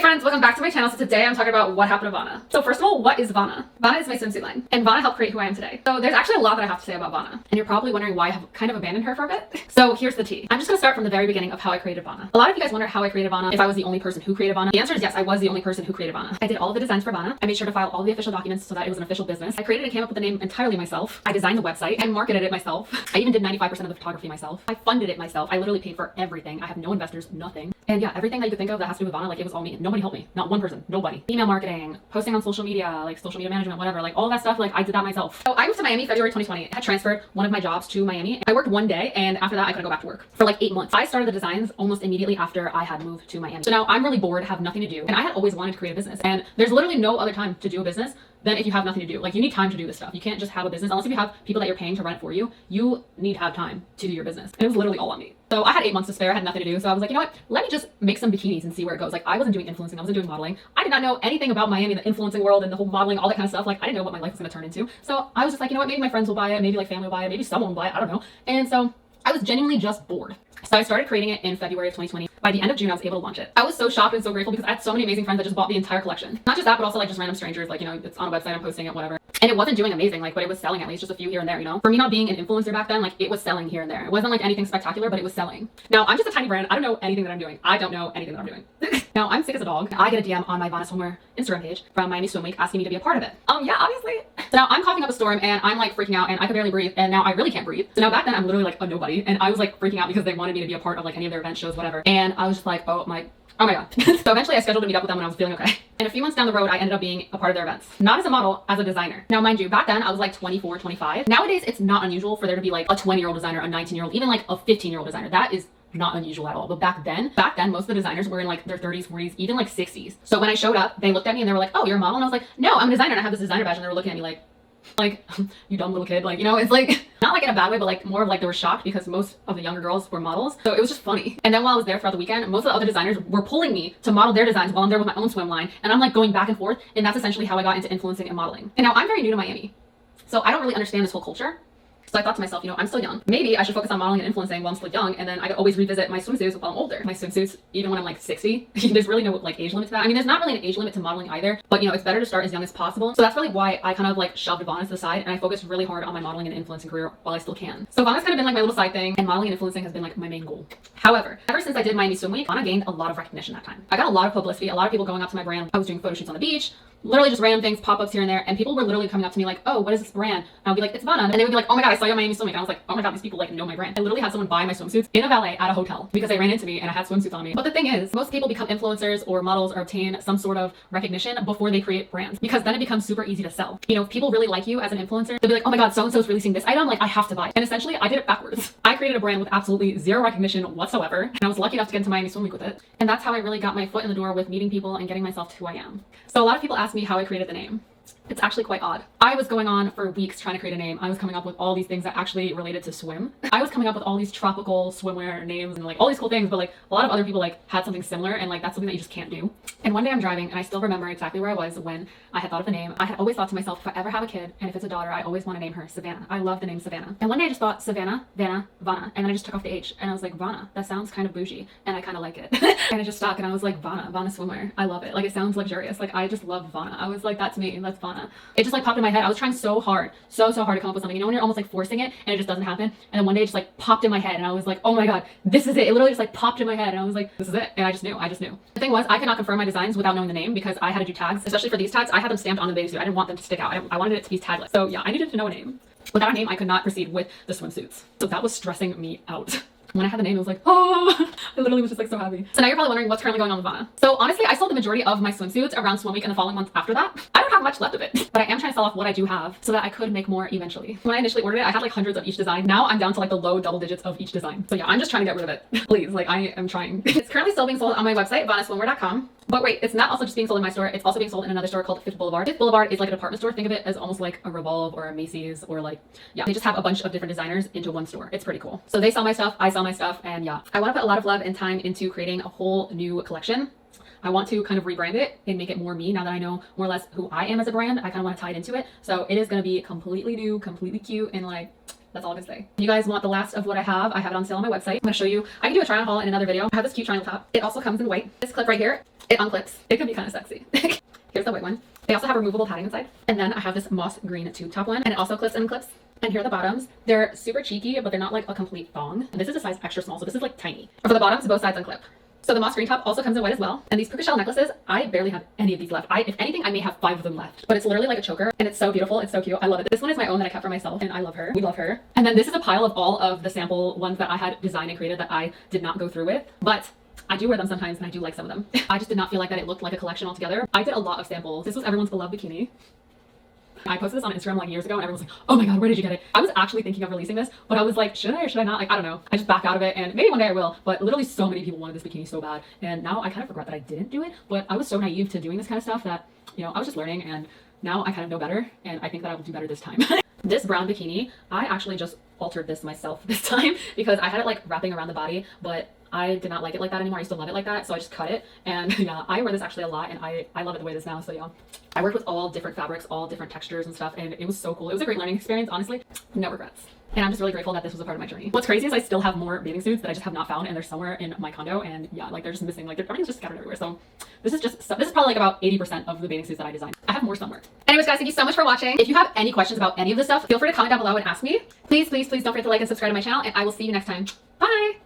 friends, welcome back to my channel. So today I'm talking about what happened to Vana. So first of all, what is Vana? Vana is my swimsuit line, and Vana helped create who I am today. So there's actually a lot that I have to say about Vana, and you're probably wondering why I have kind of abandoned her for a bit. So here's the tea. I'm just gonna start from the very beginning of how I created Vana. A lot of you guys wonder how I created Vana, if I was the only person who created Vana. The answer is yes, I was the only person who created Vana. I did all of the designs for Vana. I made sure to file all the official documents so that it was an official business. I created and came up with the name entirely myself. I designed the website. I marketed it myself. I even did 95% of the photography myself. I funded it myself. I literally paid for everything. I have no investors, nothing. And yeah, everything that you could think of that has to do with Vana, like it was all me. Nobody helped me. Not one person. Nobody. Email marketing, posting on social media, like social media management, whatever, like all that stuff, like I did that myself. So I moved to Miami February 2020. I had transferred one of my jobs to Miami. I worked one day, and after that I couldn't go back to work for like 8 months. I started the designs almost immediately after I had moved to Miami. So now I'm really bored, have nothing to do, and I had always wanted to create a business. And there's literally no other time to do a business than if you have nothing to do. Like you need time to do this stuff. You can't just have a business unless if you have people that you're paying to run it for you. You need to have time to do your business. And it was literally all on me. So I had 8 months to spare, I had nothing to do. So I was like, you know what? Let me just make some bikinis and see where it goes. Like I wasn't doing influencing, I wasn't doing modeling. I did not know anything about Miami, the influencing world and the whole modeling, all that kind of stuff. Like I didn't know what my life was gonna turn into. So I was just like, you know what? Maybe my friends will buy it, maybe like family will buy it, maybe someone will buy it, I don't know. And so I was genuinely just bored. So I started creating it in February of 2020. By the end of June, I was able to launch it. I was so shocked and so grateful because I had so many amazing friends that just bought the entire collection. Not just that, but also like just random strangers, like, you know, it's on a website, I'm posting it, whatever. And it wasn't doing amazing, like, but it was selling at least just a few here and there, you know? For me not being an influencer back then, like it was selling here and there. It wasn't like anything spectacular, but it was selling. Now I'm just a tiny brand. I don't know anything that I'm doing. I don't know anything that I'm doing. Now I'm sick as a dog. I get a DM on my VANNA Swimwear Instagram page from Miami Swim Week asking me to be a part of it. Yeah, obviously. So now I'm coughing up a storm and I'm like freaking out and I could barely breathe, and now I really can't breathe. So now back then I'm literally like a nobody, and I was like freaking out because they wanted me to be a part of like any of their events, shows, whatever. And I was just like, oh my god. So eventually I scheduled to meet up with them when I was feeling okay. And a few months down the road, I ended up being a part of their events. Not as a model, as a designer. Now, mind you, back then I was like 24, 25. Nowadays, it's not unusual for there to be like a 20-year-old designer, a 19-year-old, even like a 15-year-old designer. That is not unusual at all. But back then, most of the designers were in like their 30s, 40s, even like 60s. So when I showed up, they looked at me and they were like, oh, you're a model? And I was like, no, I'm a designer and I have this designer badge. And they were looking at me like, you dumb little kid. Like, you know, it's like not like in a bad way, but like more of like they were shocked because most of the younger girls were models. So it was just funny. And then while I was there throughout the weekend, most of the other designers were pulling me to model their designs while I'm there with my own swim line. And I'm like going back and forth. And that's essentially how I got into influencing and modeling. And now I'm very new to Miami, so I don't really understand this whole culture. So I thought to myself, you know, I'm still young. Maybe I should focus on modeling and influencing while I'm still young, and then I could always revisit my swimsuits while I'm older. My swimsuits, even when I'm like 60, there's really no like age limit to that. I mean, there's not really an age limit to modeling either, but you know, it's better to start as young as possible. So that's really why I kind of like shoved Vana to the side, and I focused really hard on my modeling and influencing career while I still can. So Vana's kind of been like my little side thing, and modeling and influencing has been like my main goal. However, ever since I did Miami Swim Week, Vana gained a lot of recognition that time. I got a lot of publicity, a lot of people going up to my brand. I was doing photo shoots on the beach, literally just random things, pop-ups here and there, and people were literally coming up to me like, oh, what is this brand? And I'll be like, it's Vana. And they would be like, oh my god, I saw you on Miami Swim Week. And I was like, oh my god, these people like know my brand. I literally had someone buy my swimsuits in a valet at a hotel because they ran into me and I had swimsuits on me. But the thing is, most people become influencers or models or obtain some sort of recognition before they create brands, because then it becomes super easy to sell. You know, if people really like you as an influencer, they'll be like, oh my god, so-and-so's releasing this item, like I have to buy it. And essentially I did it backwards. I created a brand with absolutely zero recognition whatsoever, and I was lucky enough to get into Miami Swim Week with it. And that's how I really got my foot in the door with meeting people and getting myself to who I am. So a lot of people ask me how I created the name. It's actually quite odd. I was going on for weeks trying to create a name. I was coming up with all these things that actually related to swim. I was coming up with all these tropical swimwear names and like all these cool things, but like a lot of other people like had something similar, and like that's something that you just can't do. And one day I'm driving and I still remember exactly where I was when I had thought of the name. I had always thought to myself, if I ever have a kid, and if it's a daughter, I always want to name her Savannah. I love the name Savannah. And one day I just thought Savannah, Vanna, Vana, and then I just took off the H and I was like, Vana, that sounds kind of bougie and I kind of like it. And it just stuck, and I was like, Vana Swimwear. I love it. Like it sounds luxurious. Like I just love Vana. I was like, that's me, that's Vana. It just like popped in my head. I was trying so hard to come up with something, you know, when you're almost like forcing it and it just doesn't happen. And then one day it just like popped in my head and I was like, oh my god, this is it. It literally just like popped in my head and I was like, this is it. And I just knew. The thing was, I could not confirm my designs without knowing the name because I had to do tags, especially for these tags. I had them stamped on the bathing suit. I didn't want them to stick out. I wanted it to be tagless. So yeah, I needed to know a name. Without a name, I could not proceed with the swimsuits. So that was stressing me out. When I had the name, it was like, oh, I literally was just like so happy. So now you're probably wondering what's currently going on with Vana. So honestly, I sold the majority of my swimsuits around Swim Week and the following month after that. I don't have much left of it, but I am trying to sell off what I do have so that I could make more eventually. When I initially ordered it, I had like hundreds of each design. Now I'm down to like the low double digits of each design. So yeah, I'm just trying to get rid of it. Please, like I am trying. It's currently still being sold on my website, VANNASWIMWEAR.com. But wait, it's not also just being sold in my store. It's also being sold in another store called Fifth Boulevard. Fifth Boulevard is like a department store. Think of it as almost like a Revolve or a Macy's, or like, yeah, they just have a bunch of different designers into one store. It's pretty cool. So they sell my stuff, I sell my stuff, and yeah. I want to put a lot of love and time into creating a whole new collection. I want to kind of rebrand it and make it more me now that I know more or less who I am as a brand. I kind of want to tie it into it. So it is going to be completely new, completely cute, and like That's all I'm gonna say. If you guys want the last of what I have it on sale on my website. I'm gonna show you. I can do a try on haul in another video. I have this cute triangle top. It also comes in white. This clip right here, it unclips. It could be kind of sexy. Here's the white one. They also have removable padding inside. And then I have this moss green tube top one, and it also clips and unclips. And here are the bottoms. They're super cheeky, but they're not like a complete thong. And this is a size extra small, so this is like tiny. For the bottoms, both sides unclip. So the moss green top also comes in white as well. And these puka shell necklaces, I barely have any of these left. If anything, I may have 5 of them left. But it's literally like a choker, and it's so beautiful. It's so cute. I love it. This one is my own that I kept for myself, and I love her. We love her. And then this is a pile of all of the sample ones that I had designed and created that I did not go through with. But I do wear them sometimes, and I do like some of them. I just did not feel like that it looked like a collection altogether. I did a lot of samples. This was everyone's beloved bikini. I posted this on Instagram like years ago, and everyone was like, oh my god, where did you get it? I was actually thinking of releasing this, but I was like, should I or should I not? Like, I don't know. I just backed out of it, and maybe one day I will, but literally so many people wanted this bikini so bad, and now I kind of regret that I didn't do it, but I was so naive to doing this kind of stuff that, you know, I was just learning, and now I kind of know better, and I think that I will do better this time. This brown bikini, I actually just altered this myself this time because I had it like wrapping around the body, but I did not like it like that anymore. I used to love it like that, so I just cut it. And yeah, I wear this actually a lot, and I love it the way it is now. So yeah, I worked with all different fabrics, all different textures and stuff, and it was so cool. It was a great learning experience, honestly. No regrets. And I'm just really grateful that this was a part of my journey. What's crazy is I still have more bathing suits that I just have not found, and they're somewhere in my condo, and yeah, like they're just missing. Like everything's just scattered everywhere. So this is probably like about 80% of the bathing suits that I designed. I have more somewhere. Anyways, guys, thank you so much for watching. If you have any questions about any of this stuff, feel free to comment down below and ask me. Please, please, please don't forget to like and subscribe to my channel, and I will see you next time. Bye.